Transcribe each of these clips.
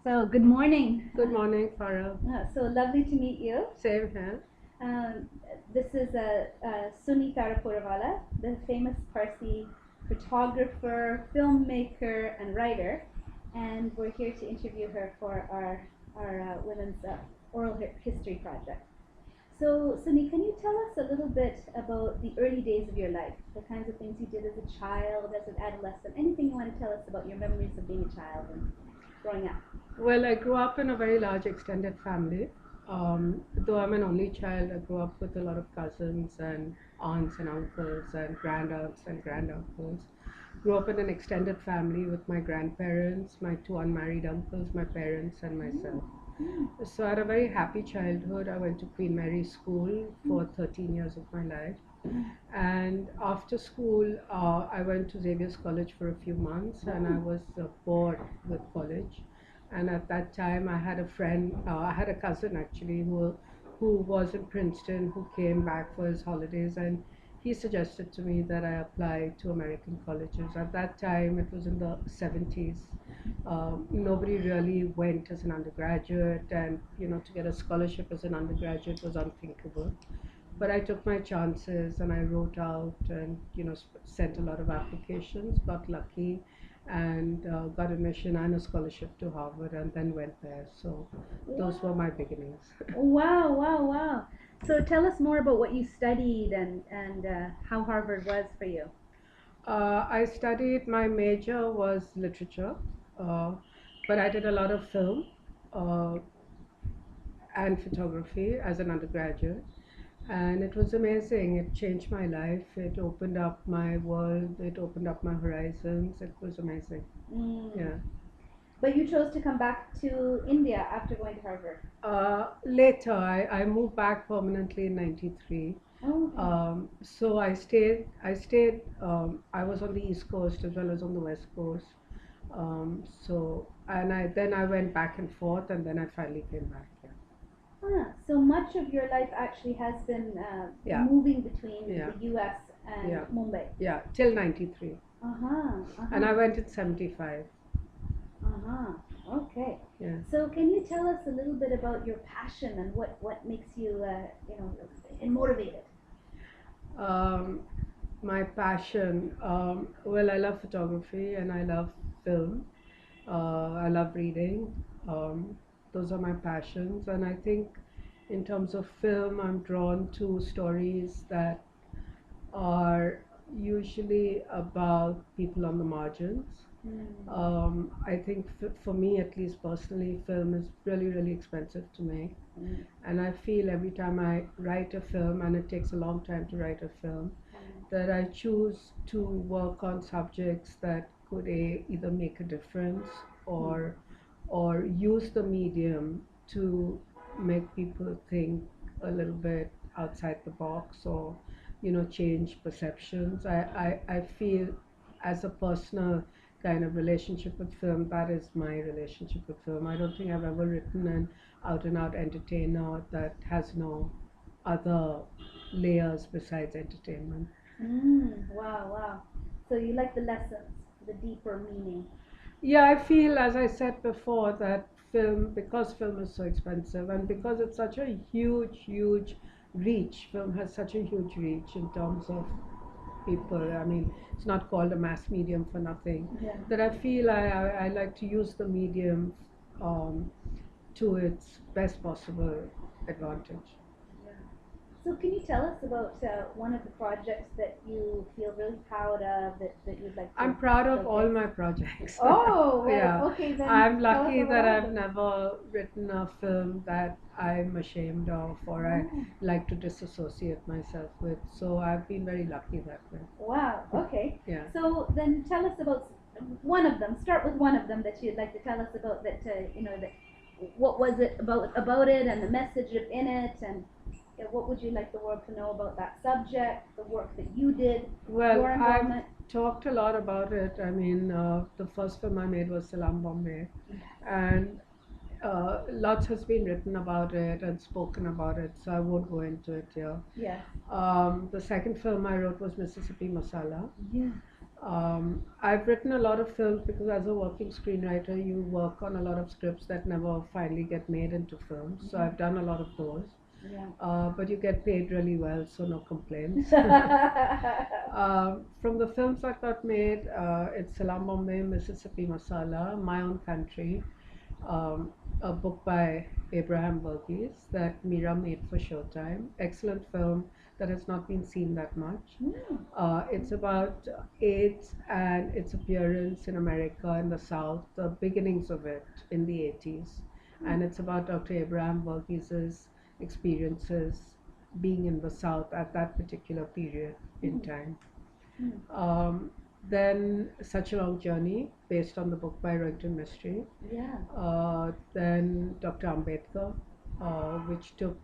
So, good morning. Good morning, Farah. So lovely to meet you. Same here. Um, this is Sooni Taraporevala, the famous Parsi photographer, filmmaker, and writer, and we're here to interview her for our women's oral history project. So, Sooni, can you tell us a little bit about the early days of your life, the kinds of things you did as a child, as an adolescent, anything you want to tell us about your memories of being a child and growing up? Well, I grew up in a very large extended family. Though I'm an only child, I grew up with a lot of cousins and aunts and uncles and grandaunts and granduncles. Grew up in an extended family with my grandparents, my two unmarried uncles, my parents, and myself. So I had a very happy childhood. I went to Queen Mary School for 13 years of my life. And after school, I went to Xavier's College for a few months, and I was bored with college. And at that time, I had a friend, I had a cousin actually, who was in Princeton, who came back for his holidays, and he suggested to me that I apply to American colleges. At that time, it was in the 70s. Nobody really went as an undergraduate, and to get a scholarship as an undergraduate was unthinkable. But I took my chances and I wrote out and sent a lot of applications, got lucky, and got admission and a scholarship to Harvard, and then went there. So those were my beginnings. Wow, wow, wow. So tell us more about what you studied and how Harvard was for you. I studied, my major was literature, uh, but I did a lot of film uh, and photography as an undergraduate. And it was amazing. It changed my life. It opened up my world. It opened up my horizons. It was amazing. Mm. Yeah. But you chose to come back to India after going to Harvard. Later, I moved back permanently in '93. Oh, okay. So I stayed. I was on the East Coast as well as on the West Coast. And I went back and forth, and then I finally came back. Yeah. So much of your life actually has been Yeah. moving between Yeah. the U.S. and Yeah. Mumbai. Yeah. Till '93, Uh-huh. and I Uh-huh. went in '75. Uh-huh. Okay. Yeah. So can you tell us a little bit about your passion and what makes you, motivated? Um, my passion. Well, I love photography and I love film. I love reading. Those are my passions, and I think in terms of film, I'm drawn to stories that are usually about people on the margins. Mm. I think for me, at least personally, film is really, really expensive to make. Mm. And I feel every time I write a film, and it takes a long time to write a film, that I choose to work on subjects that could either make a difference or use the medium to make people think a little bit outside the box, or change perceptions. I feel, as a personal kind of relationship with film, that is my relationship with film. I don't think I've ever written an out and out entertainer that has no other layers besides entertainment. Wow, wow. So you like the lessons, the deeper meaning. Yeah, I feel, as I said before, that film, because film is so expensive and because it's such a huge, huge reach, film has such a huge reach in terms of people. I mean, it's not called a mass medium for nothing. Yeah. That I feel I like to use the medium um, to its best possible advantage. Yeah. So can you tell us about one of the projects that you feel really proud of that you'd like to I'm proud of all showcase? my projects. Oh, well, Yeah, okay, then I'm tell us lucky about that all of I've them. never written a film that I'm ashamed of or I Oh, like to disassociate myself with. So I've been very lucky that way. wow, okay. Yeah. So then tell us about one of them. Start with one of them that you'd like to tell us about that, that what was it about it and the message in it and what would you like the world to know about that subject, the work that you did, Well, your I've involvement? talked a lot about it. I mean, the first film I made was Salam Bombay, and lots has been written about it and spoken about it, so I won't go into it here. Yes. The second film I wrote was Mississippi Masala. Yeah. I've written a lot of films because as a working screenwriter, you work on a lot of scripts that never finally get made into films. So I've done a lot of those. Yeah. But you get paid really well, so no complaints. From the films that got made, it's Salam Bombay, Mississippi Masala, My Own Country, um, a book by Abraham Verghese that Mira made for Showtime. Excellent film that has not been seen that much. It's about AIDS and its appearance in America in the South, the beginnings of it in the 80s. And it's about Dr. Abraham Verghese's experiences being in the South at that particular period in time. Um, then Such a Long Journey, based on the book by Rohinton Mistry. Yeah. Then Dr. Ambedkar, which took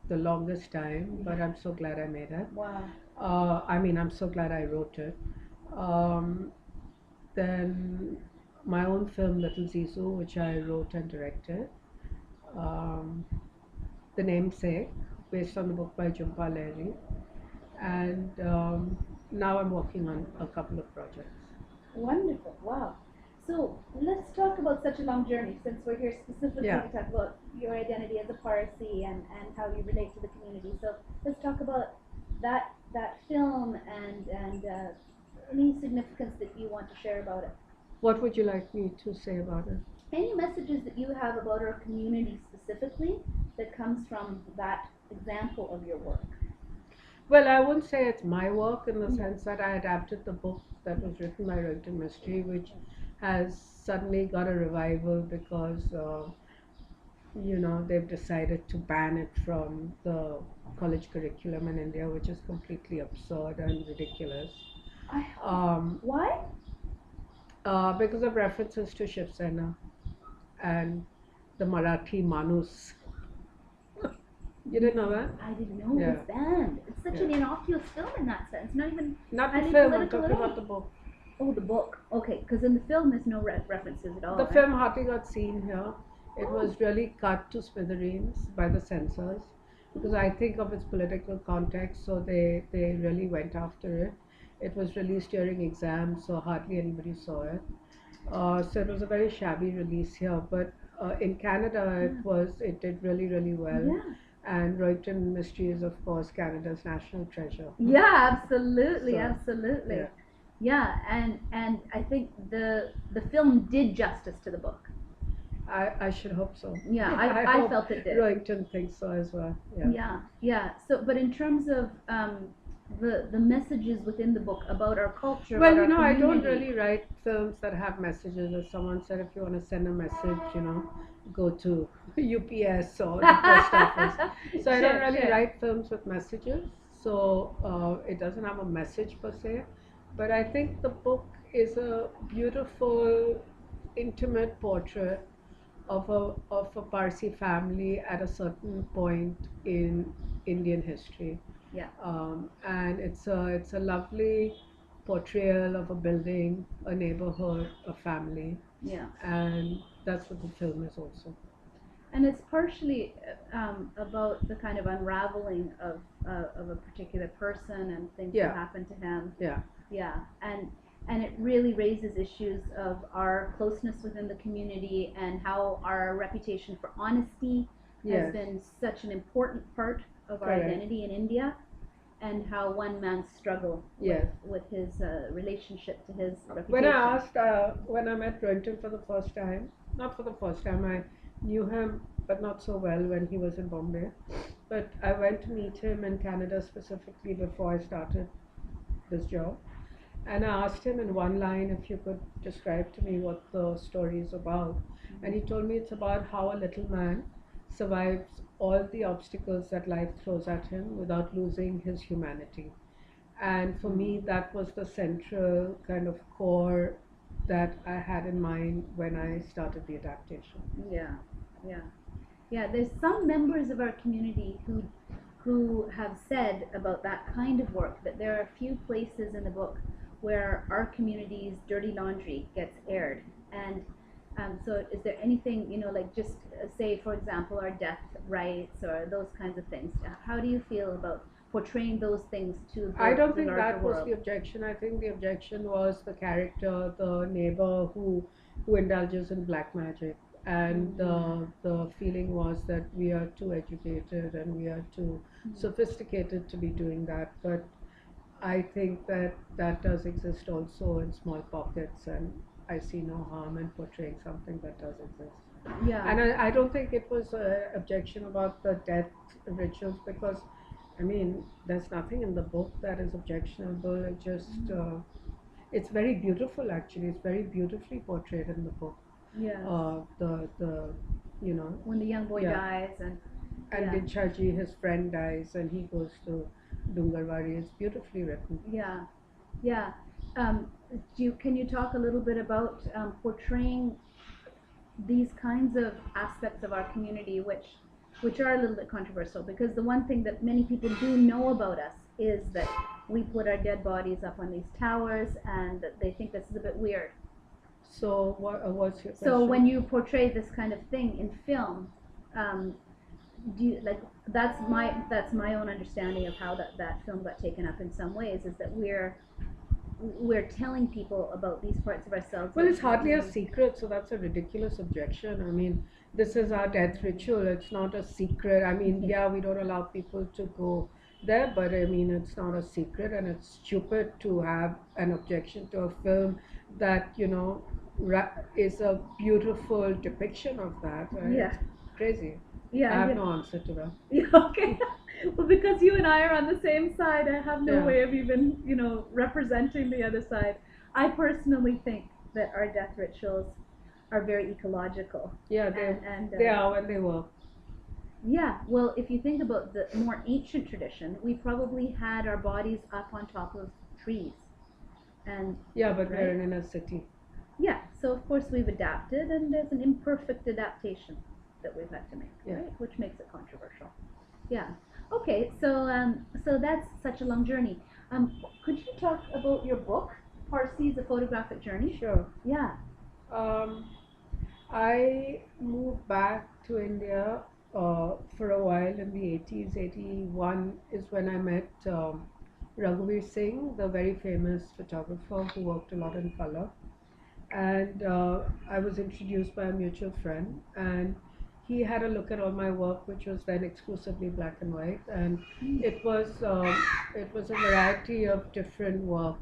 the longest time, but I'm so glad I made it. Wow. I'm so glad I wrote it. Um, then my own film, Little Zizou, which I wrote and directed. Um, The Namesake, based on the book by Jhumpa Lahiri. And now I'm working on a couple of projects. Wonderful. Wow. So let's talk about Such a Long Journey, since we're here specifically Yeah. to talk about your identity as a Parsi and how you relate to the community. So let's talk about that film and any significance that you want to share about it. What would you like me to say about it? Any messages that you have about our community specifically that comes from that example of your work? Well, I wouldn't say it's my work in the sense that I adapted the book that was written by Rohinton Mistry, which has suddenly got a revival because, they've decided to ban it from the college curriculum in India, which is completely absurd and ridiculous. Why? Because of references to Shiv Sena and the Marathi Manus. You didn't know that? I didn't know it was banned. It's such an innocuous film in that sense. Not even Not the highly film, I'm political talking at all. about the book. Oh, the book. Okay, because in the film there's no references at all. The right? film hardly got seen here. It was really cut to smithereens by the censors because I think of its political context, so they really went after it. It was released during exams, so hardly anybody saw it. So it was a very shabby release here, but in Canada it did really well. Yeah. And Rohinton Mistry is of course Canada's national treasure. Yeah, absolutely, So, absolutely. yeah. Yeah, and I think the film did justice to the book. I should hope so. Yeah, I hope felt it did. Rohinton thinks so as well. Yeah. So, but in terms of the messages within the book about our culture, Well, about our I don't community. really write films that have messages. As someone said, if you want to send a message, go to UPS or the post office. So I don't really write films with messages. So it doesn't have a message per se. But I think the book is a beautiful, intimate portrait of a Parsi family at a certain point in Indian history. Yeah. And it's a lovely portrayal of a building, a neighborhood, a family, Yeah. and that's what the film is also. And it's partially about the kind of unraveling of a particular person and things that happen to him. Yeah. Yeah, and it really raises issues of our closeness within the community and how our reputation for honesty has been such an important part of our identity in India, and how one man's struggle with his relationship to his reputation. When I met Rohinton for the first time, not for the first time, I knew him, but not so well when he was in Bombay. But I went to meet him in Canada specifically before I started this job. And I asked him in one line if you could describe to me what the story is about. And he told me it's about how a little man survives all the obstacles that life throws at him without losing his humanity. And for me, that was the central kind of core that I had in mind when I started the adaptation. Yeah. There's some members of our community who have said about that kind of work that there are a few places in the book where our community's dirty laundry gets aired. And so is there anything, like just say, for example, our death rights or those kinds of things? How do you feel about portraying those things to I don't the think larger that was world. the objection. I think the objection was the character, the neighbor who indulges in black magic, and the feeling was that we are too educated and we are too sophisticated to be doing that. But I think that that does exist also in small pockets, and I see no harm in portraying something that does exist. Yeah. And I don't think it was an objection about the death rituals because, I mean, there's nothing in the book that is objectionable. It just, it's very beautiful actually. It's very beautifully portrayed in the book. Yes. The you know, When the young boy yeah. dies and And yeah. Dinchaji, his friend, dies and he goes to Dungarwadi. It's beautifully written. Yeah, yeah. Can you talk a little bit about portraying these kinds of aspects of our community, which are a little bit controversial? Because the one thing that many people do know about us is that we put our dead bodies up on these towers, and that they think this is a bit weird. So what's your question? So when you portray this kind of thing in film, do you, like, that's my own understanding of how that film got taken up in some ways, is that we're telling people about these parts of ourselves. Well, it's hardly a secret, so that's a ridiculous objection. I mean, this is our death ritual. It's not a secret. I mean, yeah, we don't allow people to go there, but I mean, it's not a secret, and it's stupid to have an objection to a film that, you know, is a beautiful depiction of that. Right? Yeah. It's crazy. Yeah, I have yeah. no answer to that. Yeah, okay. Well, because you and I are on the same side, I have no Yeah. way of even, representing the other side. I personally think that our death rituals are very ecological. Yeah, they are when they work. Yeah, well, if you think about the more ancient tradition, we probably had our bodies up on top of trees. And Yeah, but right? we're in a city. Yeah, so of course we've adapted, and there's an imperfect adaptation that we've had to make, Yeah. right? Which makes it controversial. Yeah. Okay, so that's such a long journey. Could you talk about your book, Parsi: The Photographic Journey? Sure. Yeah. I moved back to India for a while in the 80s. 81 is when I met Raghuveer Singh, the very famous photographer who worked a lot in color. And I was introduced by a mutual friend, and he had a look at all my work, which was then exclusively black and white, and it was a variety of different work,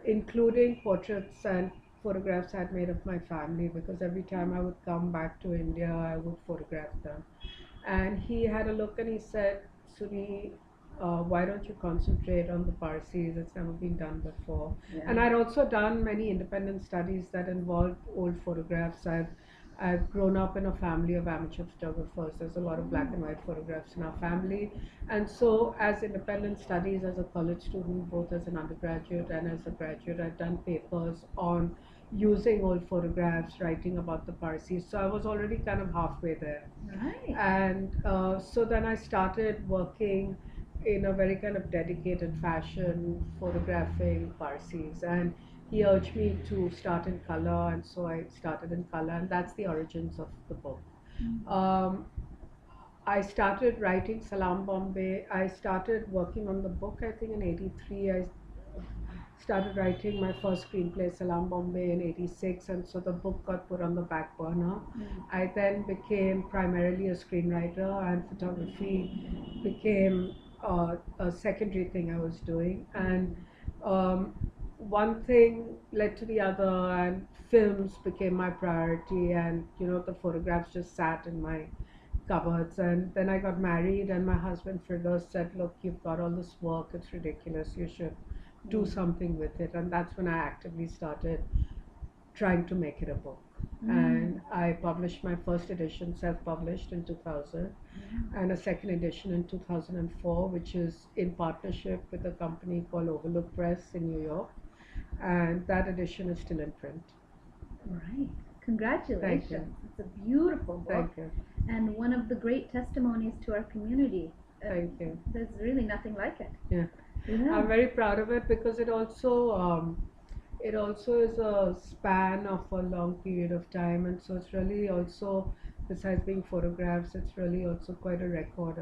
including portraits and photographs I'd made of my family, because every time I would come back to India, I would photograph them. And he had a look and he said, Sooni, why don't you concentrate on the Parsis? It's never been done before. Yeah. And I'd also done many independent studies that involved old photographs. I've grown up in a family of amateur photographers. There's a lot of black and white photographs in our family. And so as independent studies, as a college student, both as an undergraduate and as a graduate, I've done papers on using old photographs, writing about the Parsis. So I was already kind of halfway there. Right. And so then I started working in a very kind of dedicated fashion, photographing Parsis. And he urged me to start in color, and so I started in color, and that's the origins of the book. I started writing Salam Bombay. I started working on the book, I think, in 83. I started writing my first screenplay, Salam Bombay, in 86, and so the book got put on the back burner. I then became primarily a screenwriter, and photography became a secondary thing I was doing. And one thing led to the other, and films became my priority, and the photographs just sat in my cupboards. And then I got married, and my husband Firdaus said, look, you've got all this work, it's ridiculous, you should do something with it. And that's when I actively started trying to make it a book. And I published my first edition, self-published, in 2000, and a second edition in 2004, which is in partnership with a company called Overlook Press in New York, and that edition is still in print. Right. Congratulations. Thank you. It's a beautiful book. Thank you. And one of the great testimonies to our community. Thank you. There's really nothing like it. Yeah. I'm very proud of it, because it also is a span of a long period of time, and so it's really also, besides being photographs, it's really also quite a record,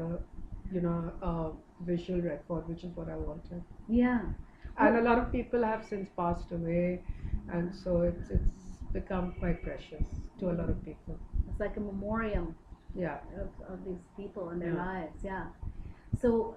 visual record, which is what I wanted. Yeah. And a lot of people have since passed away, and so it's become quite precious to a lot of people. It's like a memoriam Yeah. of these people and their Yeah. lives. Yeah. So,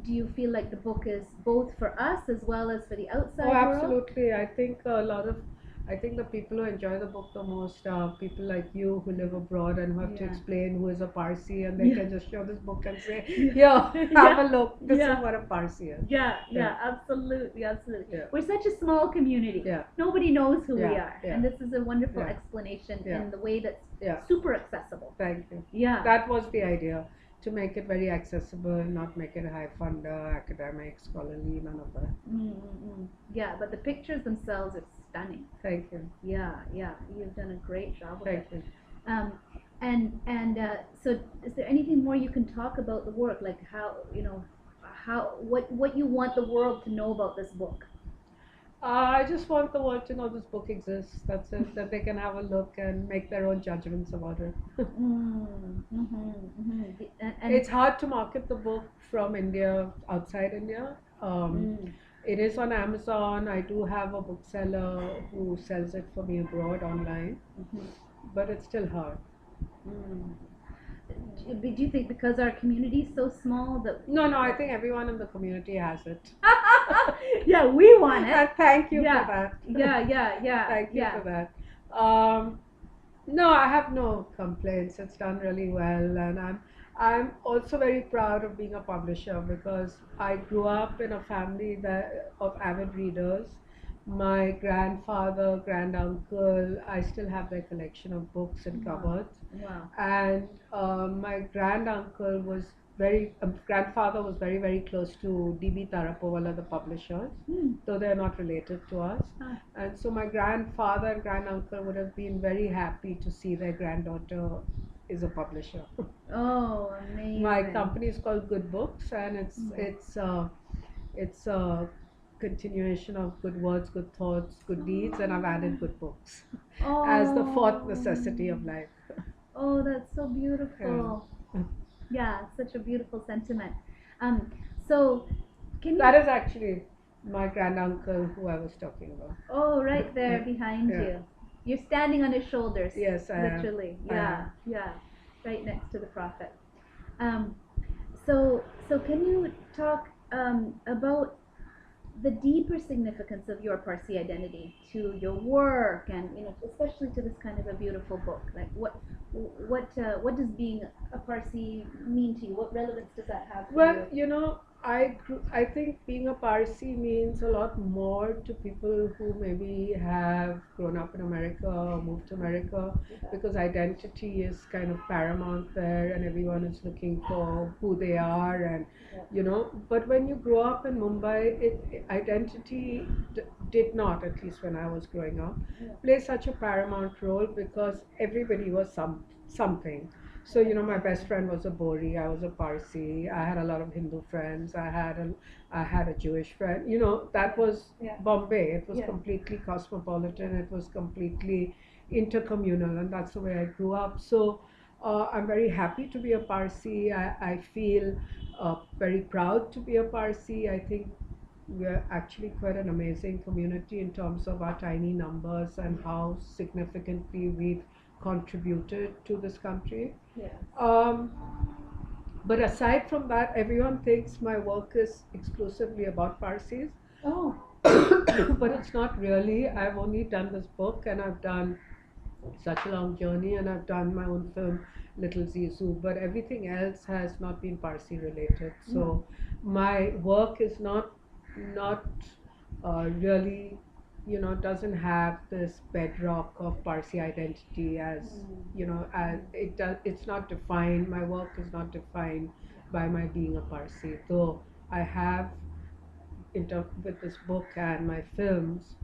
do you feel like the book is both for us as well as for the outside Oh, world? absolutely. I think the people who enjoy the book the most are people like you who live abroad and who have to Yeah. explain who is a Parsi, and they Yeah. can just show this book and say, Yeah. "Here, Yeah. have a look. This Yeah. is what a Parsi is." Yeah, yeah, Yeah. absolutely, absolutely. Yeah. We're such a small community. Yeah. Nobody knows who we Yeah, are. yeah. And this is a wonderful Yeah. explanation Yeah. in the way that's Yeah. super accessible. Thank you. Yeah. That was the idea, to make it very accessible, not make it high funder, academic, scholarly, none of that. Mm-mm-mm. Yeah, but the pictures themselves are stunning. Thank you. Yeah, yeah. You've done a great job with it. Thank you. Um, so is there anything more you can talk about the work, like what you want the world to know about this book? I just want the world to know this book exists. That's it. That they can have a look and make their own judgments about it. And It's hard to market the book from India, outside India. It is on Amazon. I do have a bookseller who sells it for me abroad online, but it's still hard. do you think because our community is so small that No, I think everyone in the community has it. yeah, we want it. And thank you Yeah. for that. Yeah. Thank you yeah. for that. No, I have no complaints. It's done really well, and I'm also very proud of being a publisher because I grew up in a family of avid readers. My grandfather, granduncle, I still have their collection of books in cupboards. Wow. And my grandfather was very, very close to D.B. Taraporevala, the publishers, though they're not related to us. And so my grandfather and granduncle would have been very happy to see their granddaughter is a publisher. Oh, amazing. My company is called Good Books, and it's a continuation of good words, good thoughts, good deeds, and I've added good books as the fourth necessity of life. Oh, that's so beautiful. Yeah, such a beautiful sentiment. So can you? That is actually my granduncle who I was talking about. Oh, right there behind Yeah. you. You're standing on his shoulders. Yes, I am. Literally. I Yeah, yeah. Right next to the prophet. So can you talk about the deeper significance of your Parsi identity to your work, and especially to this kind of a beautiful book? Like what does being a Parsi mean to you? What relevance does that have? Well, I think being a Parsi means a lot more to people who maybe have grown up in America or moved to America, because identity is kind of paramount there, and everyone is looking for who they are, and But when you grow up in Mumbai, identity did not, at least when I was growing up, play such a paramount role because everybody was something. So my best friend was a Bori. I was a Parsi. I had a lot of Hindu friends. I had a Jewish friend. That was Bombay. It was completely cosmopolitan. It was completely intercommunal, and that's the way I grew up. So I'm very happy to be a Parsi. I feel very proud to be a Parsi. I think we're actually quite an amazing community in terms of our tiny numbers and how significantly we've contributed to this country. Yes. But aside from that, everyone thinks my work is exclusively about Parsis. Oh. But it's not really. I've only done this book, and I've done such a long journey, and I've done my own film Little Zizou, but everything else has not been Parsi related. So my work is not really, doesn't have this bedrock of Parsi identity as as it's not defined. My work is not defined by my being a Parsi, though I have with this book and my films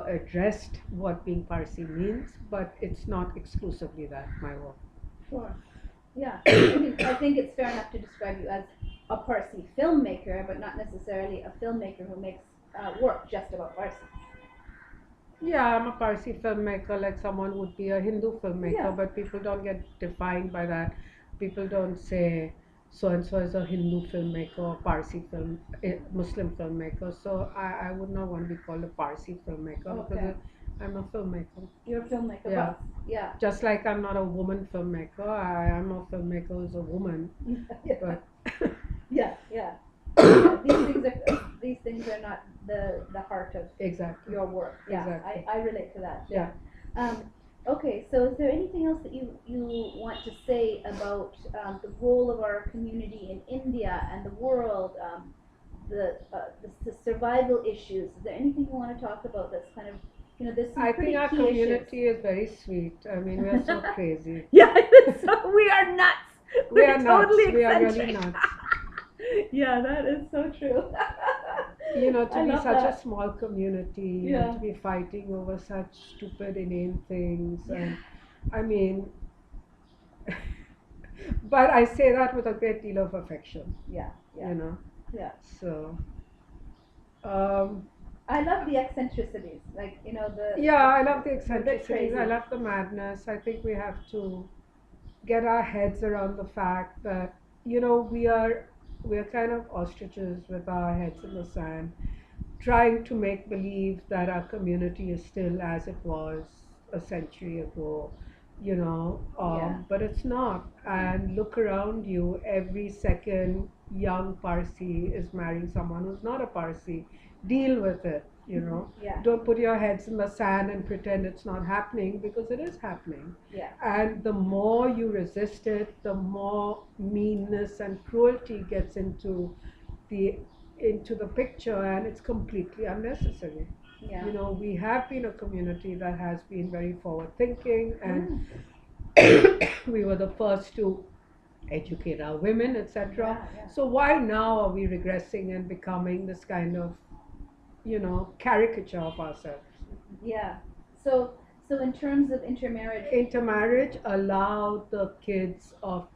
addressed what being Parsi means, but it's not exclusively that, my work. Sure. Yeah. I think it's fair enough to describe you as a Parsi filmmaker, but not necessarily a filmmaker who makes work just about Parsi. Yeah, I'm a Parsi filmmaker, like someone would be a Hindu filmmaker, Yeah. but people don't get defined by that. People don't say, so and so is a Hindu filmmaker or Muslim filmmaker. So I would not want to be called a Parsi filmmaker because Okay. I'm a filmmaker. You're a filmmaker, Yeah. yeah. Just like I'm not a woman filmmaker, I am a filmmaker who's a woman. Yeah. But Yeah, yeah. These things are not the heart of exactly. your work. Yeah, Exactly. I relate to that. Yeah. Okay, so is there anything else that you want to say about the role of our community in India and the world, the survival issues? Is there anything you want to talk about that's kind of, there's some I pretty think our key community is very sweet. I mean, we are so crazy. issues. Yeah, so we are nuts. We are nuts. totally We are really eccentric. nuts. Yeah, that is so true. To I be love such that. a small community Yeah. and to be fighting over such stupid, inane things. And I mean, but I say that with a great deal of affection, Yeah, yeah, you know. yeah. So, um, I love the eccentricities, like yeah, I love the a bit eccentricities. I crazy. love the madness. I think we have to get our heads around the fact that we are kind of ostriches with our heads in the sand, trying to make believe that our community is still as it was a century ago, Yeah. but it's not. And look around you, every second young Parsi is marrying someone who's not a Parsi. Deal with it. Yeah, Don't put your heads in the sand and pretend it's not happening because it is happening. yeah, And the more you resist it, the more meanness and cruelty gets the into the picture, and it's completely unnecessary. yeah. We have been a community that has been very forward thinking, and we were the first to educate our women, etc. Yeah, yeah. So why now are we regressing and becoming this kind of caricature of ourselves? Yeah. So in terms of intermarriage, Intermarriage, allow the kids of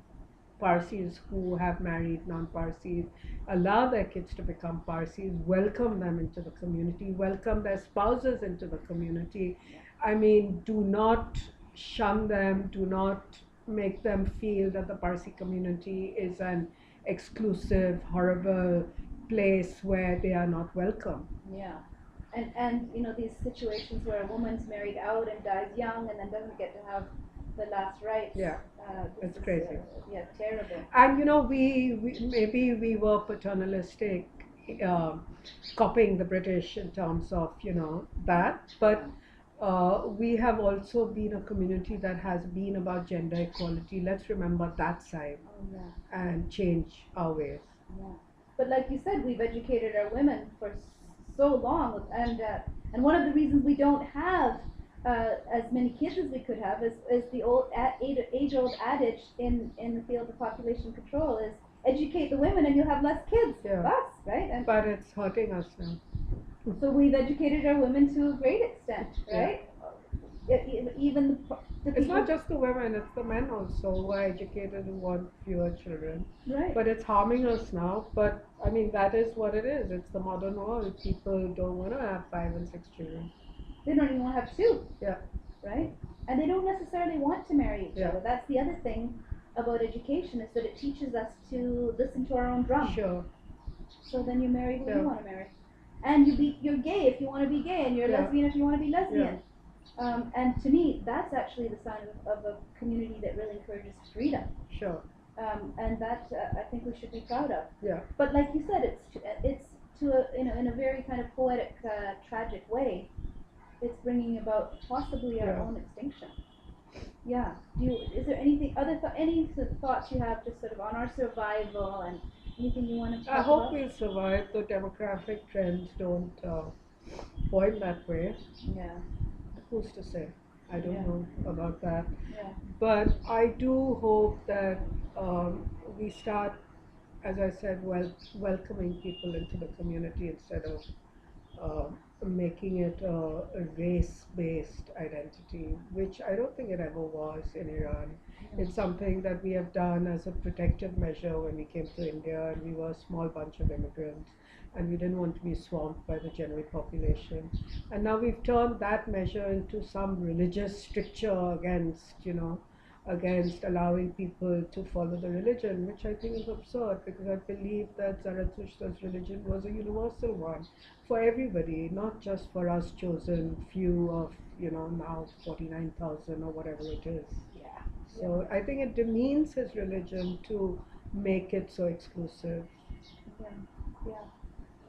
Parsis who have married non-Parsis, allow their kids to become Parsis, welcome them into the community, welcome their spouses into the community. I mean, do not shun them, do not make them feel that the Parsi community is an exclusive, horrible place where they are not welcome. yeah. And these situations where a woman's married out and dies young and then doesn't get to have the last rites. Yeah, This it's is, crazy. yeah, terrible. And we maybe we were paternalistic, uh, copying the British in terms of that, but we have also been a community that has been about gender equality. Let's remember that side Oh yeah, and change our ways. yeah. But like you said, we've educated our women for so long, and one of the reasons we don't have as many kids as we could have is the age-old adage in the field of population control is educate the women and you'll have less kids. Yeah. Us, right? And But it's hurting us now. so we've educated our women to a great extent, Yeah. right? Even the It's people, not just the women, it's the men also who are educated who want fewer children. right? But it's harming us now. But I mean, that is what it is. It's the modern world. People don't want to have 5 and 6 children. They don't even want to have two. Yeah. Right? And they don't necessarily want to marry each Yeah. other. That's the other thing about education is that it teaches us to listen to our own drum. Sure. So then you marry who Yeah. you want to marry. And you're gay if you want to be gay, and you're Yeah. lesbian if you want to be lesbian. And to me, that's actually the sign of a community that really encourages freedom. Sure. And that I think we should be proud of. Yeah. But like you said, it's to a in a very kind of poetic, tragic way. It's bringing about possibly our Yeah. own extinction. Yeah. Is there anything any sort of thoughts you have just sort of on our survival and anything you want to talk I hope about? we'll survive. The demographic trends don't point that way. Yeah. Who's to say? I don't Yeah. know about that. Yeah. But I do hope that we start, as I said, welcoming people into the community instead of making it a race-based identity, which I don't think it ever was in Iran. It's something that we have done as a protective measure when we came to India, and we were a small bunch of immigrants, and we didn't want to be swamped by the general population. And now we've turned that measure into some religious stricture against, against allowing people to follow the religion, which I think is absurd because I believe that Zarathustra's religion was a universal one for everybody, not just for us chosen few of, now 49,000 or whatever it is. Yeah. So I think it demeans his religion to make it so exclusive. Yeah. Yeah.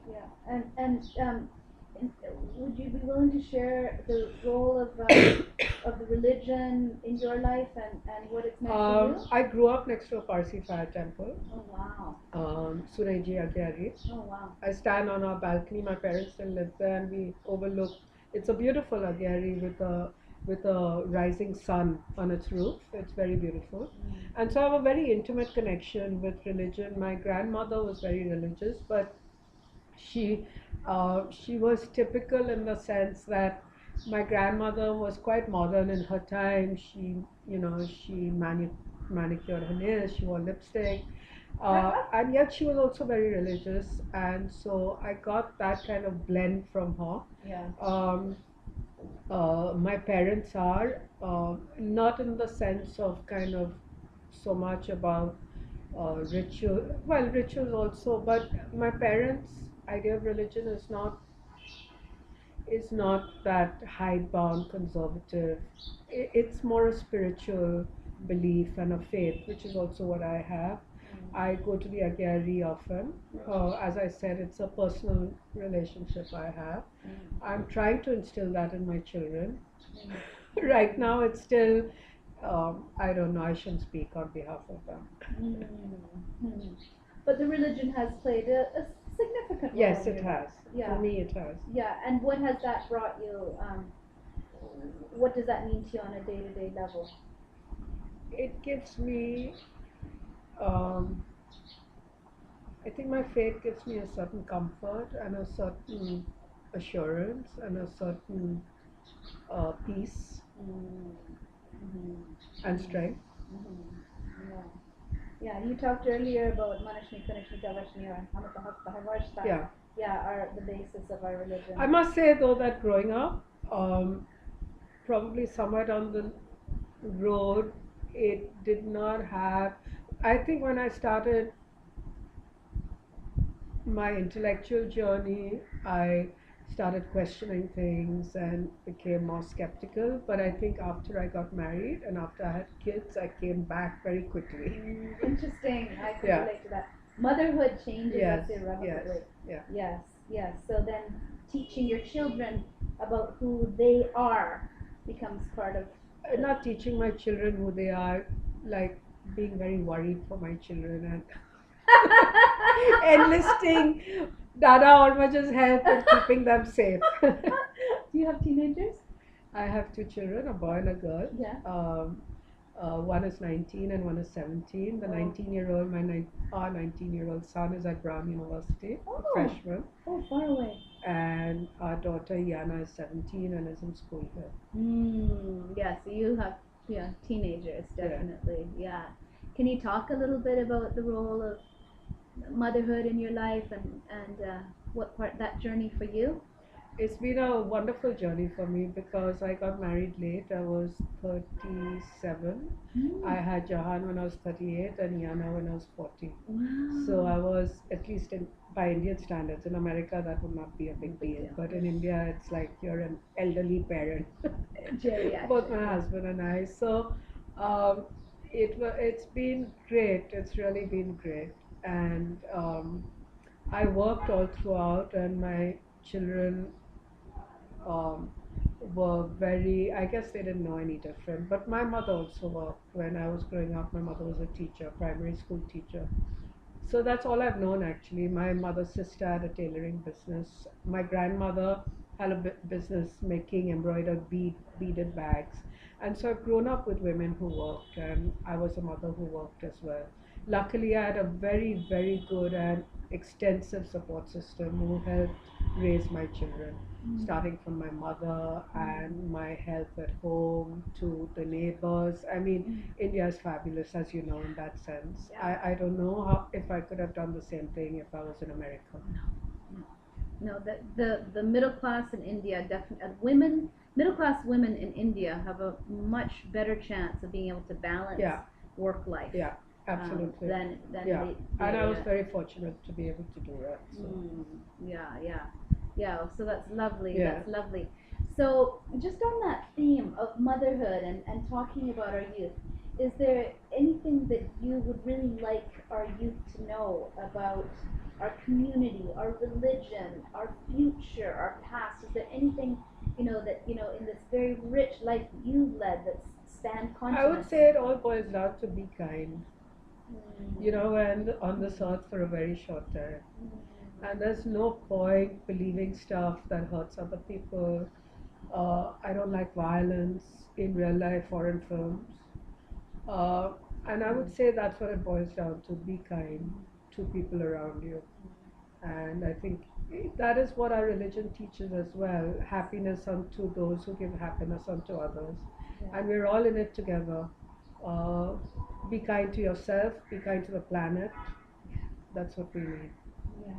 Yeah. And would you be willing to share the role of the religion in your life and what it's meant for you? I grew up next to a Parsi fire temple, Oh wow. Sureji Agyari. Oh wow. I stand on our balcony. My parents still live there, and we overlook. It's a beautiful agyari with a rising sun on its roof. It's very beautiful, and so I have a very intimate connection with religion. My grandmother was very religious, but she she was typical in the sense that my grandmother was quite modern in her time. She manicured her nails, she wore lipstick, and yet she was also very religious, and so I got that kind of blend from her. Yeah. My parents are not in the sense of kind of so much about ritual, well, rituals also, but my parents' idea of religion is not that hidebound conservative. It's more a spiritual belief and a faith, which is also what I have. I go to the Agyari often. As I said, it's a personal relationship I have. I'm trying to instill that in my children. Right now, it's still, I don't know, I shouldn't speak on behalf of them. Mm. But the religion has played a significant role. Yes, in it your life. has. Yeah. For me, it has. Yeah. And what has that brought you? What does that mean to you on a day-to-day level? It gives me, um, I think my faith gives me a certain comfort and a certain assurance and a certain peace and strength. Yeah. Yeah, you talked earlier about Manashni, Kanashni, Tavashni, or Hamarta, Yeah. Yeah, are the basis of our religion. I must say though that growing up, probably somewhere down the road, it did not have. I think when I started my intellectual journey, I started questioning things and became more skeptical. But I think after I got married and after I had kids, I came back very quickly. Interesting. I can Yeah. relate to that. Motherhood changes Yes, us irrevocably. yeah. Yes. So then teaching your children about who they are becomes part of. Not teaching my children who they are, like being very worried for my children and enlisting Dada Almaja's help in keeping them safe. Do you have teenagers? I have two children, a boy and a girl. Yeah. One is 19 and one is 17. The 19-year-old, our 19-year-old son is at Brown University, a freshman. Oh, far away. And our daughter Yana is 17 and is in school here. Yeah, so you have teenagers, definitely. Yeah. Can you talk a little bit about the role of motherhood in your life and what part that journey for you? It's been a wonderful journey for me because I got married late. I was 37. I had Jahan when I was 38 and Yana when I was 40. Wow. So I was, at least by Indian standards, in America that would not be a big deal. But in India, it's like you're an elderly parent. Geriatric. Both my husband and I. So it's been great. It's really been great. And I worked all throughout, and my children um, were very, I guess they didn't know any different. But my mother also worked. When I was growing up, my mother was a teacher, primary school teacher. So that's all I've known actually. My mother's sister had a tailoring business. My grandmother had a business making embroidered beaded bags. And so I've grown up with women who worked, and I was a mother who worked as well. Luckily, I had a very, very good and extensive support system who helped raise my children, starting from my mother and my help at home to the neighbors. I mean, India is fabulous, as you know, in that sense. Yeah. I don't know how, if I could have done the same thing if I was in America. No, the middle class in India definitely, women middle class women in India have a much better chance of being able to balance Yeah, work life yeah, absolutely. than Yeah, and I was the very fortunate to be able to do that. So yeah. So that's lovely. yeah, That's lovely. So just on that theme of motherhood and talking about our youth, is there anything that you would really like our youth to know about our community, our religion, our future, our past? Is there anything that in this very rich life that you've led that spanned I would continents? say it all boils down to be kind. Mm, You know, and on this earth for a very short time. And there's no point believing stuff that hurts other people. I don't like violence in real life or in films. Uh, and I would say that's what it boils down to: be kind to people around you. And I think that is what our religion teaches as well: happiness unto those who give happiness unto others. yeah. And we're all in it together. Uh, be kind to yourself, be kind to the planet. That's what we need. Yeah,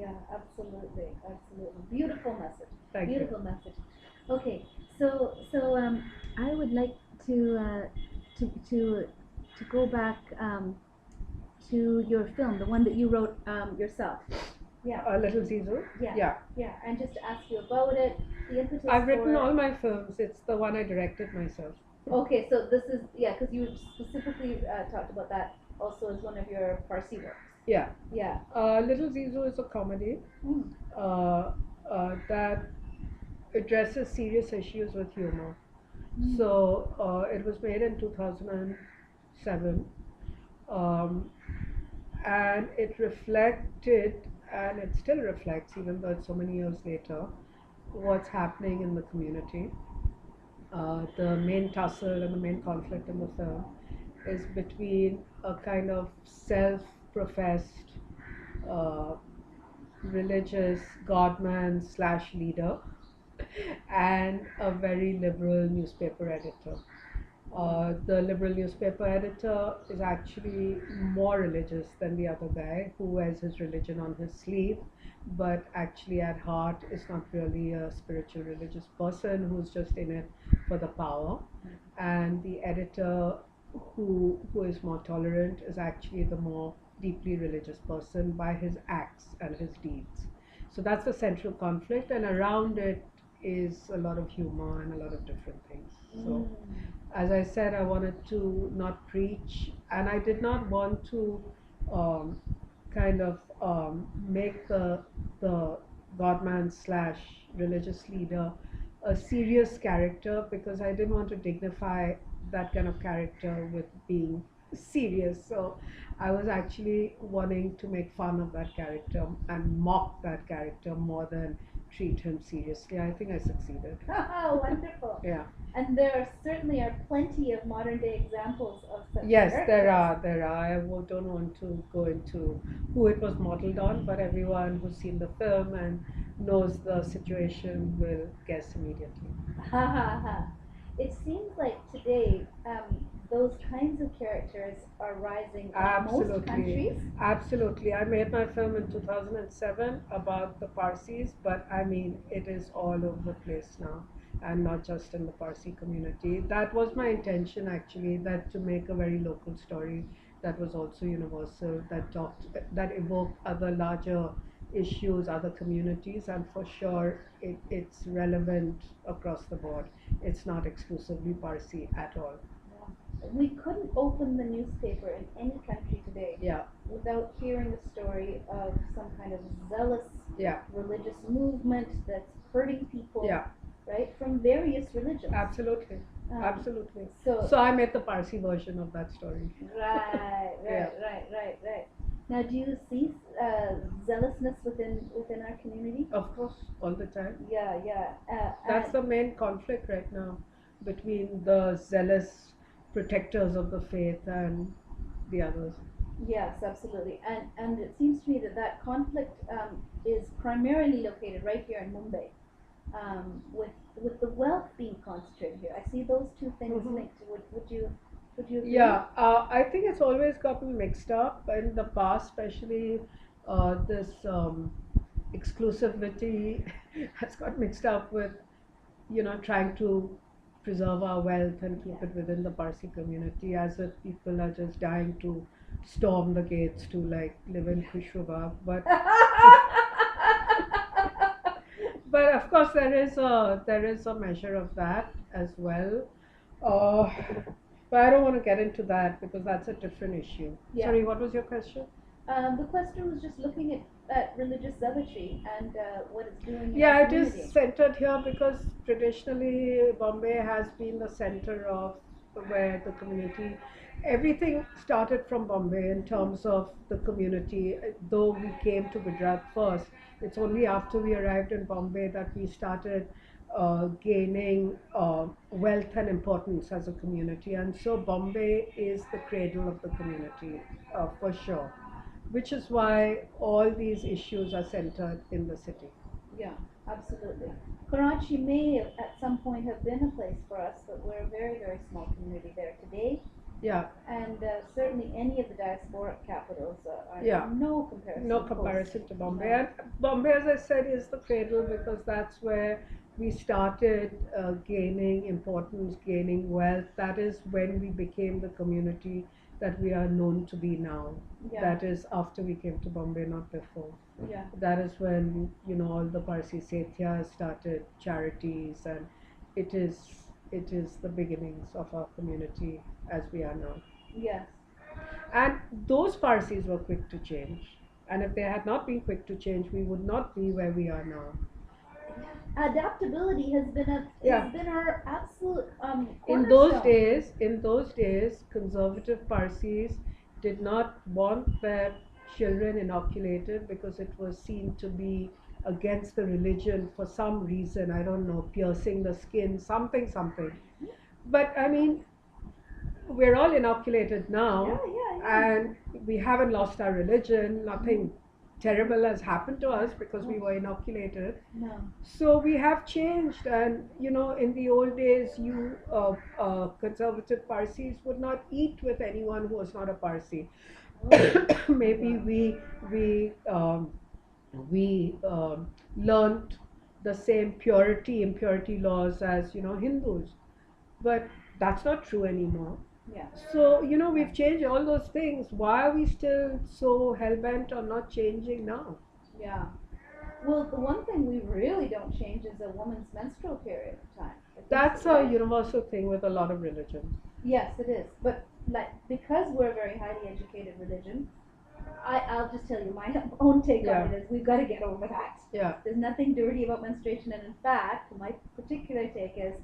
yeah, absolutely, absolutely. Beautiful message. Thank you. Beautiful message. Okay, so I would like to to to go back to your film, the one that you wrote yourself. Yeah, Little Zizu? yeah, Yeah. yeah, and just to ask you about it, the impetus I've written for all my films. It's the one I directed myself. Okay, so this is because you specifically talked about that also as one of your Farsi works. Yeah. Yeah. Little Zizu is a comedy Mm. that addresses serious issues with humor. So it was made in 2007, um, and it reflected, and it still reflects, even though it's so many years later, what's happening in the community. The main tussle and the main conflict in the film is between a kind of self-professed uh, religious godman slash leader and a very liberal newspaper editor. The liberal newspaper editor is actually more religious than the other guy who wears his religion on his sleeve, but actually at heart is not really a spiritual religious person who's just in it for the power. And the editor who is more tolerant is actually the more deeply religious person by his acts and his deeds. So that's the central conflict, and around it is a lot of humor and a lot of different things. So as I said, I wanted to not preach, and I did not want to um, kind of make the godman slash religious leader a serious character, because I didn't want to dignify that kind of character with being serious. So I was actually wanting to make fun of that character and mock that character more than treat him seriously. I think I succeeded. Oh, wonderful. Yeah. And there certainly are plenty of modern day examples of such Yes, characters. there are. Don't want to go into who it was modeled on, but everyone who's seen the film and knows the situation will guess immediately. Ha ha ha. It seems like today those kinds of characters are rising in most Absolutely, countries. absolutely. I made my film in 2007 about the Parsis, but I mean, it is all over the place now, and not just in the Parsi community. That was my intention actually, that to make a very local story that was also universal, that evoked other larger issues, other communities, and for sure it's relevant across the board. It's not exclusively Parsi at all. We couldn't open the newspaper in any country today Yeah, without hearing the story of some kind of zealous yeah, religious movement that's hurting people, yeah, right, from various religions. absolutely. Um, Absolutely. So, So I made the Parsi version of that story. right, Yeah. right. Now, do you see zealousness within our community? Of course, all the time. Yeah. That's the main conflict right now between the zealous protectors of the faith and the others. Yes, absolutely. And it seems to me that conflict is primarily located right here in Mumbai, with the wealth being concentrated here. I see those two things Mhm. linked. Would you agree? Yeah, I think it's always gotten mixed up in the past, especially this exclusivity has got mixed up with trying to preserve our wealth and keep Yeah. it within the Parsi community, as if people are just dying to storm the gates to like live in Khushubab. But of course there is a measure of that as well. Uh, but I don't want to get into that because that's a different issue. Yeah. Sorry, what was your question? The question was just looking at religious zealotry and what it's doing in Yeah, our it is community. centered here because traditionally Bombay has been the center of where the community, everything started from Bombay in terms of the community. Though we came to Gujarat first, it's only after we arrived in Bombay that we started gaining wealth and importance as a community. And so Bombay is the cradle of the community for sure, which is why all these issues are centered in the city. Yeah, absolutely. Karachi may at some point have been a place for us, but we're a very, very small community there today. Yeah, And certainly any of the diasporic capitals are yeah. no comparison. No comparison to Bombay. No. And Bombay, as I said, is the cradle because that's where we started gaining importance, gaining wealth. That is when we became the community that we are known to be now. Yeah. That is after we came to Bombay, not before. Yeah. That is when all the Parsi Sethyas started charities, and it is the beginnings of our community as we are now. Yes. And those Parsis were quick to change. And if they had not been quick to change, we would not be where we are now. Adaptability has been our absolute In those days, conservative Parsis did not want their children inoculated because it was seen to be against the religion for some reason. I don't know, piercing the skin, something. But I mean, we're all inoculated now, and we haven't lost our religion. Nothing terrible has happened to us because we were inoculated. No. So we have changed, and in the old days, conservative Parsis would not eat with anyone who was not a Parsi. Maybe we learned the same impurity laws as Hindus, but that's not true anymore. Yeah. So, we've changed all those things. Why are we still so hell-bent on not changing now? Yeah. Well, the one thing we really don't change is a woman's menstrual period time. That's a universal thing with a lot of religions. Yes, it is. But because we're a very highly educated religion, I'll just tell you my own take on it is we've got to get over that. Yeah. There's nothing dirty about menstruation, and in fact, my particular take is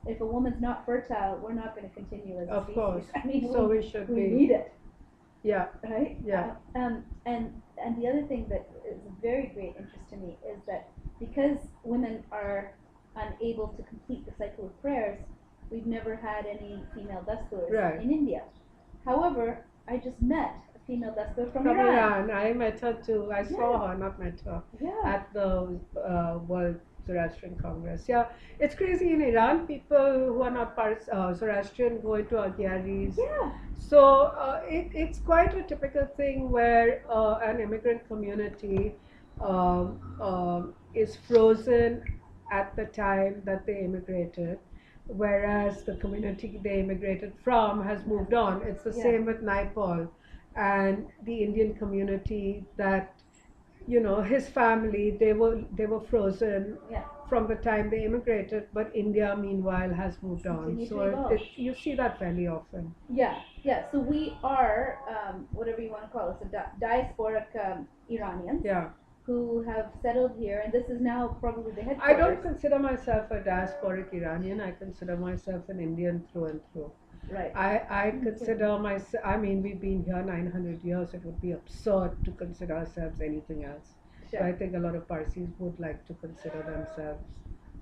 if a woman's not fertile, we're not going to continue as a species. Of course. I mean, so we need it. Yeah. Right? Yeah. And the other thing that is of very great interest to me is that because women are unable to complete the cycle of prayers, we've never had any female dasturs in India. However, I just met a female dastur from Iran. I met her too. I saw her, not met her, at the World Zoroastrian Congress. Yeah, it's crazy in Iran. People who are not Zoroastrian go into Agyaris. Yeah. So it's quite a typical thing where an immigrant community is frozen at the time that they immigrated, whereas the community they immigrated from has moved on. It's the same with Naipaul and the Indian community that his family, they were frozen from the time they immigrated, but India meanwhile has moved on. So you see that fairly often. Yeah. So we are whatever you want to call us, diasporic Iranians. Yeah. Who have settled here, and this is now probably the headquarters. I don't consider myself a diasporic Iranian. I consider myself an Indian through and through. Right. I consider myself, I mean, we've been here 900 years. It would be absurd to consider ourselves anything else. Sure. So I think a lot of Parsis would like to consider themselves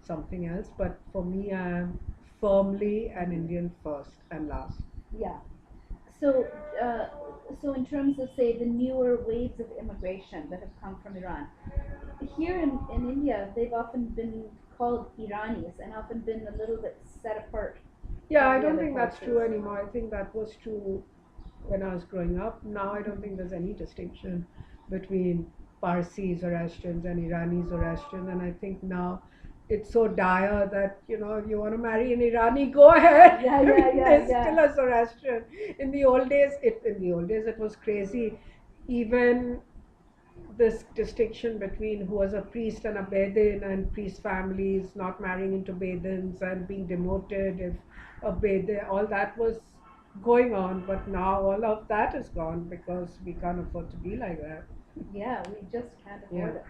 something else. But for me, I am firmly an Indian first and last. Yeah. So in terms of, say, the newer waves of immigration that have come from Iran, here in India, they've often been called Iranis and often been a little bit set apart. Yeah, I don't think that's true anymore. I think that was true when I was growing up. Now I don't think there's any distinction between Parsi Zoroastrians and Irani Zoroastrians, and I think now it's so dire that if you want to marry an Irani, go ahead. Yeah, I yeah, mean, yeah, there's yeah. still a Zoroastrian. In the old days it was crazy. Even this distinction between who was a priest and a bedin, and priest families not marrying into bedins and being demoted if a bedin, all that was going on. But now all of that is gone because we can't afford to be like that. Yeah, we just can't Yeah. afford it.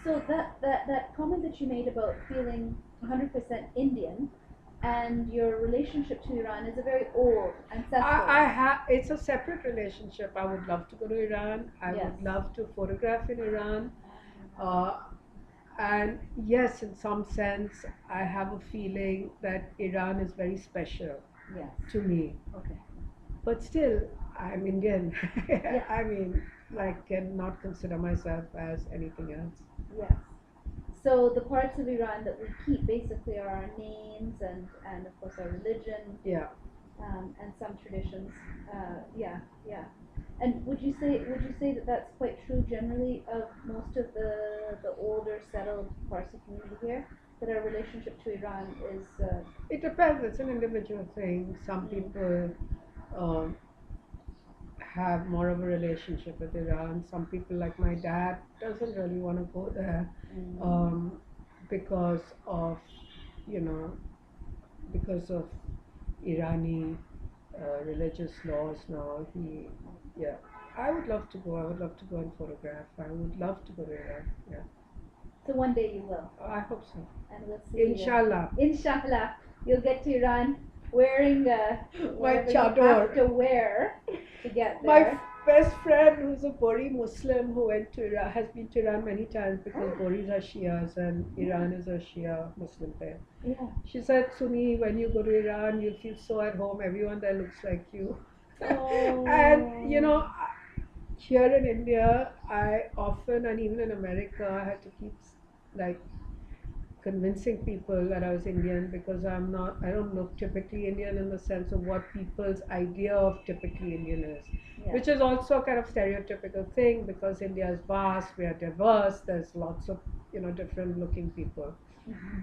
So that comment that you made about feeling 100% Indian and your relationship to Iran is a very old, ancestral I one. have. It's a separate relationship. I would love to go to Iran. I Yes. would love to photograph in Iran. Uh, and yes, in some sense, I have a feeling that Iran is very special Yes. to me. Okay. But still, I'm Indian. Yeah. I mean, I cannot consider myself as anything else. Yes. So the parts of Iran that we keep basically are our names and of course our religion, Yeah. and some traditions. Yeah, yeah. And would you say that that's quite true generally of most of the older settled Parsi community here? That our relationship to Iran is It depends. It's an individual thing. Some people um, have more of a relationship with Iran. Some people, like my dad, doesn't really want to go there um, because of, you know, because of Irani religious laws now. Yeah. I would love to go. I would love to go and photograph. I would love to go to Iran. Yeah. so one day you will, I hope so. and we'll see. Inshallah. Inshallah, you'll get to Iran wearing whatever you chador. have to wear to get My there. best friend, who's a Bori Muslim, who went to Iran, has been to Iran many times because Boris are Shias and Iran is a Shia Muslim there. Yeah. She said, Sooni, when you go to Iran, you'll feel so at home. Everyone there looks like you. Oh. And here in India, I often, and even in America, I had to keep like convincing people that I was Indian because I don't look typically Indian in the sense of what people's idea of typically Indian is, Yeah. which is also a kind of stereotypical thing because India is vast, we are diverse, there's lots of, different looking people.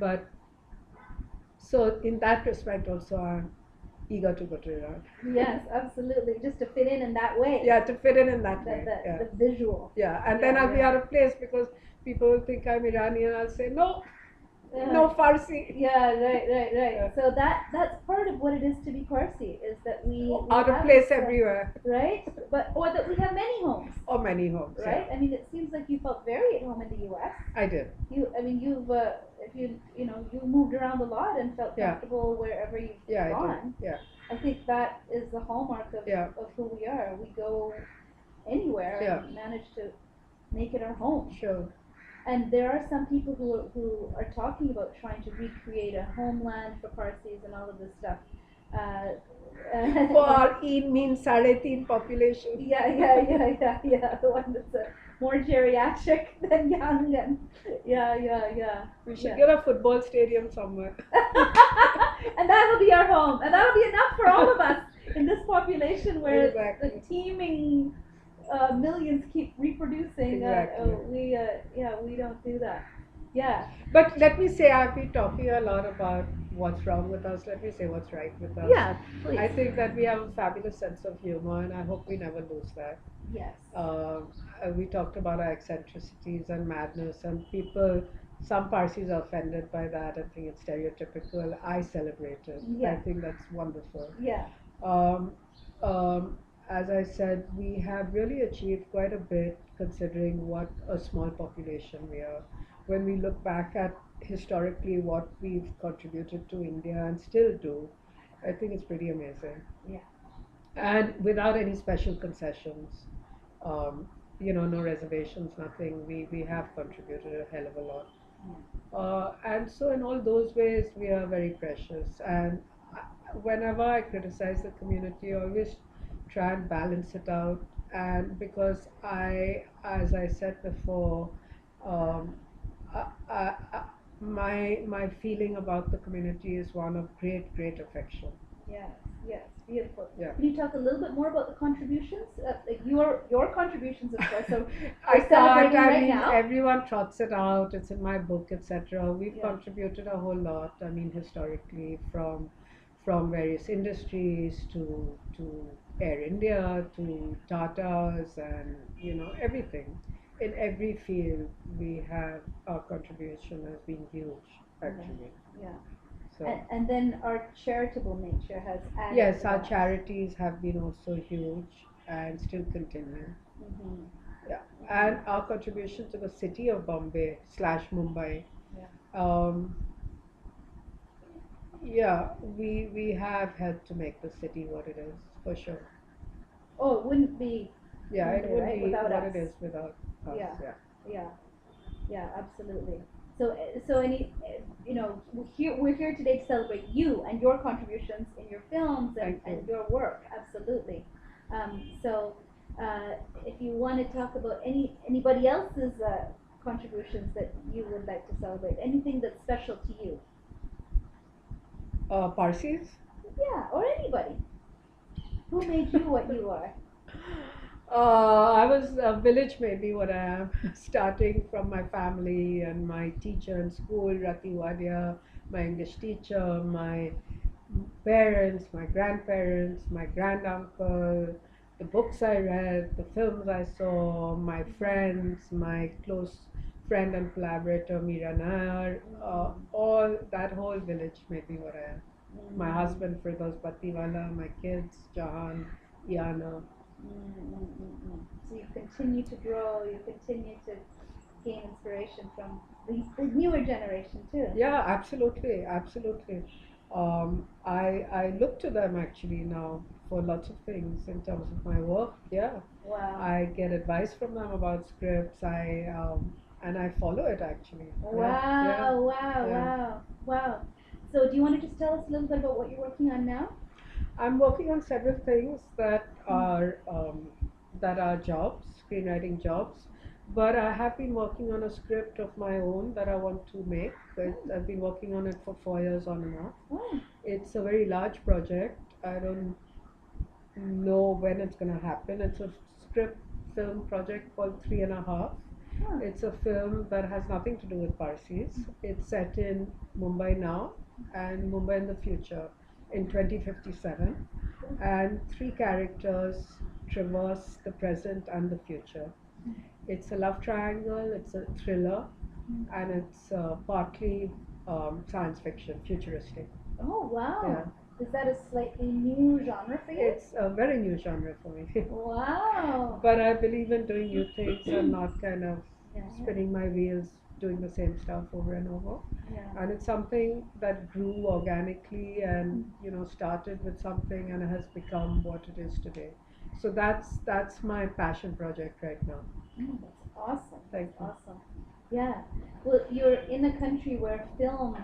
But so in that respect also I'm eager to go to Iran. Yes, absolutely. Just to fit in that way. Yeah, to fit in that The, way. the, Yeah. the visual. Yeah, and then I'll be out of place because people will think I'm Iranian. I'll say no, no Farsi. Yeah, right. Yeah. So that's part of what it is to be Parsi, is that we Out of have place this, everywhere. right? Or that we have many homes. Or many homes. Right? Yeah. I mean, it seems like you felt very at home in the U.S. I did. You've if you moved around a lot and felt comfortable wherever you've gone. Yeah. I think that is the hallmark of who we are. We go anywhere and manage to make it our home. Sure. And there are some people who are talking about trying to recreate a homeland for Parsis and all of this stuff. For our means Sadhe population. Yeah. The one that's more geriatric than young, and yeah. We should get a football stadium somewhere. And that'll be our home, and that'll be enough for all of us in this population where Exactly. the teeming millions keep reproducing. Exactly. We don't do that. Yeah. But let me say, I've been talking a lot about what's wrong with us. Let me say what's right with us. Yeah, please. I think that we have a fabulous sense of humor, and I hope we never lose that. Yes. We talked about our eccentricities and madness, and some Parsis are offended by that and think it's stereotypical. I celebrate it. Yeah. I think that's wonderful. Yeah. As I said, we have really achieved quite a bit considering what a small population we are. When we look back at historically what we've contributed to India and still do, I think it's pretty amazing. Yeah. And without any special concessions, no reservations, nothing. We have contributed a hell of a lot. And so in all those ways, we are very precious. And whenever I criticize the community, I always try and balance it out. And because as I said before, my feeling about the community is one of great affection. Yes, yes, beautiful. Yeah. Can you talk a little bit more about the contributions? Like your contributions, of course. So I we're can't. celebrating I right mean, now. everyone trots it out. It's in my book, etc. We've Yeah. contributed a whole lot. I mean, historically, from various industries to Air India to Tata's and everything. In every field, we have our contribution has been huge, actually. Yeah. So And then our charitable nature has added yes, to our that. charities have been also huge and still continue. Mm-hmm. Yeah, and our contribution to the city of Bombay slash Mumbai. Yeah. Um, yeah, we have helped to make the city what it is for sure. Oh, it wouldn't be Yeah, it Bombay, would right, be without what us. it is without us. Yeah. Yeah. Yeah. Yeah, absolutely. So, so any, we're here today to celebrate you and your contributions in your films Thank you. and your work. Absolutely. So, if you want to talk about anybody else's contributions that you would like to celebrate, anything that's special to you, Parsis. yeah, or anybody who made you what you are. I was a village, maybe what I am, starting from my family and my teacher in school, Rati Wadia, my English teacher, my parents, my grandparents, my granduncle, the books I read, the films I saw, my friends, my close friend and collaborator Meera Nair, all that whole village made me what I am. My husband Firdaus Battiwala, my kids Jahan, Iana. So you continue to grow, you continue to gain inspiration from the newer generation too. Yeah, absolutely, absolutely. I look to them actually now for lots of things in terms of my work. Yeah, Wow. I get advice from them about scripts. And I follow it actually. Wow, Yeah, wow, yeah. wow, wow. So do you want to just tell us a little bit about what you're working on now? I'm working on several things that are jobs, screenwriting jobs. But I have been working on a script of my own that I want to make. I've been working on it for 4 years on and off. Oh, It's a very large project. I don't know when it's going to happen. It's a script film project called Three and a Half. huh. It's a film that has nothing to do with Parsis. It's set in Mumbai now and Mumbai in the future in 2057. And three characters traverse the present and the future. It's a love triangle, it's a thriller, and it's partly science fiction, futuristic. Oh, wow. Yeah. Is that a slightly new genre for you? It's a very new genre for me. Wow. But I believe in doing new things and not kind of Yeah, spinning my wheels doing the same stuff over and over. yeah. And it's something that grew organically and started with something and has become what it is today. So that's my passion project right now. That's awesome. Thank That's you. awesome. Yeah. Well, you're in a country where film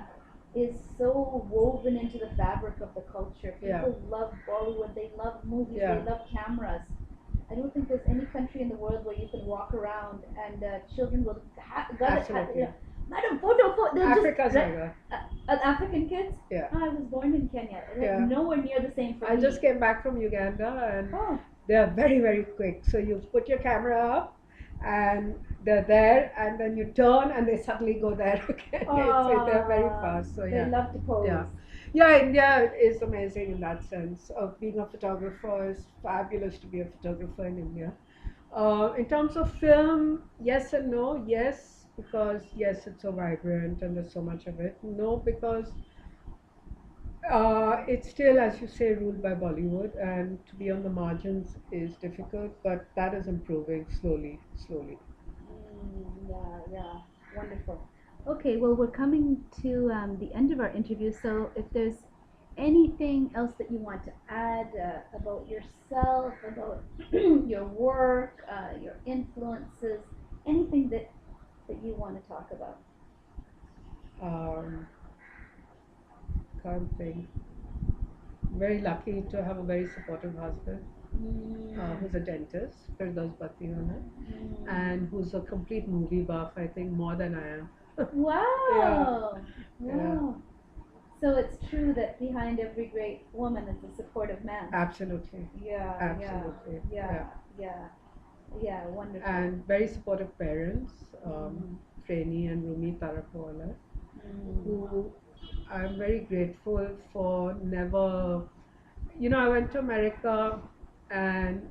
is so woven into the fabric of the culture. People Yeah. love Bollywood. They love movies. Yeah. They love cameras. I don't think there's any country in the world where you can walk around and children will Absolutely. Madam, photo. They'll Africa's just like that. African kids. Yeah. I was born in Kenya. Yeah. Nowhere near the same for I me. just came back from Uganda and Oh. they are very, very quick. So you put your camera up and they're there and then you turn and they suddenly go there again. They're very fast. So They yeah. love to pose. Yeah. Yeah, India is amazing in that sense. Of being a photographer, it's fabulous to be a photographer in India. In terms of film, yes and no. Yes, because yes, it's so vibrant and there's so much of it. No, because it's still, as you say, ruled by Bollywood, and to be on the margins is difficult, but that is improving slowly, slowly. Yeah, wonderful. Okay, well, we're coming to the end of our interview, so if there's anything else that you want to add about yourself, about your work, your influences, anything that you want to talk about. Um, can't think. Very lucky to have a very supportive husband who's a dentist, Firdaus Battiwala, and who's a complete movie buff, I think, more than I am. Wow. Yeah. Wow. So it's true that behind every great woman is a supportive man. Absolutely. Yeah, Absolutely. yeah, yeah, yeah, wonderful. And very supportive parents, Mhm. Freni and Rumi Taraporevala, Mm. who I'm very grateful for never, I went to America and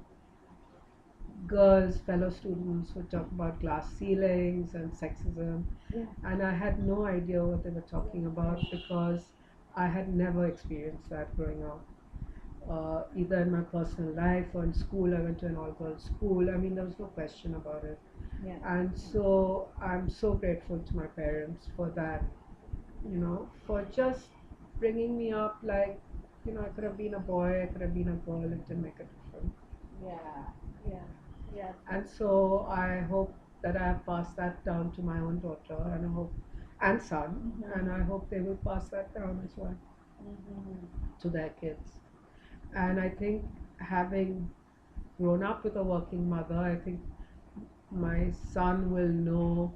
girls, fellow students would talk about glass ceilings and sexism, Yeah. and I had no idea what they were talking about because I had never experienced that growing up. Either in my personal life or in school, I went to an all girls school. I mean, there was no question about it. Yeah. And so I'm so grateful to my parents for that, for just bringing me up like, I could have been a boy, I could have been a girl, it didn't make a difference. Yeah, yeah, yeah. And so I hope that I have passed that down to my own daughter and I hope and son, Mhm. and I hope they will pass that down as well Mhm. to their kids. And I think having grown up with a working mother, I think my son will know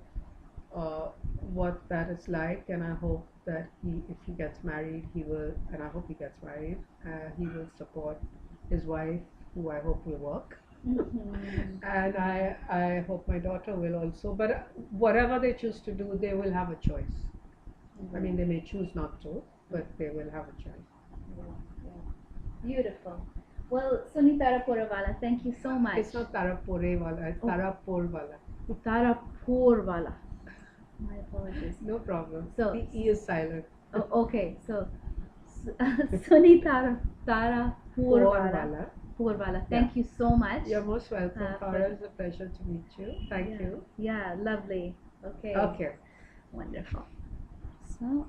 uh, what that is like, and I hope that if he gets married, and I hope he gets married, he will support his wife, who I hope will work. Mhm. And I hope my daughter will also. But whatever they choose to do, they will have a choice. I mean, they may choose not to, but they will have a choice. Yeah, yeah. Beautiful. Well, Sooni Taraporevala, thank you so much. It's not Taraporevala, it's Oh. Taraporevala. Taraporevala. My apologies. No problem. So- The E is silent. Oh, okay, so Sooni Taraporevala. Porevala. Porevala. Thank you so much. You're most welcome, for- Farah. It's a pleasure to meet you. Thank Yeah. you. Yeah, lovely. Okay. Okay. Wonderful. So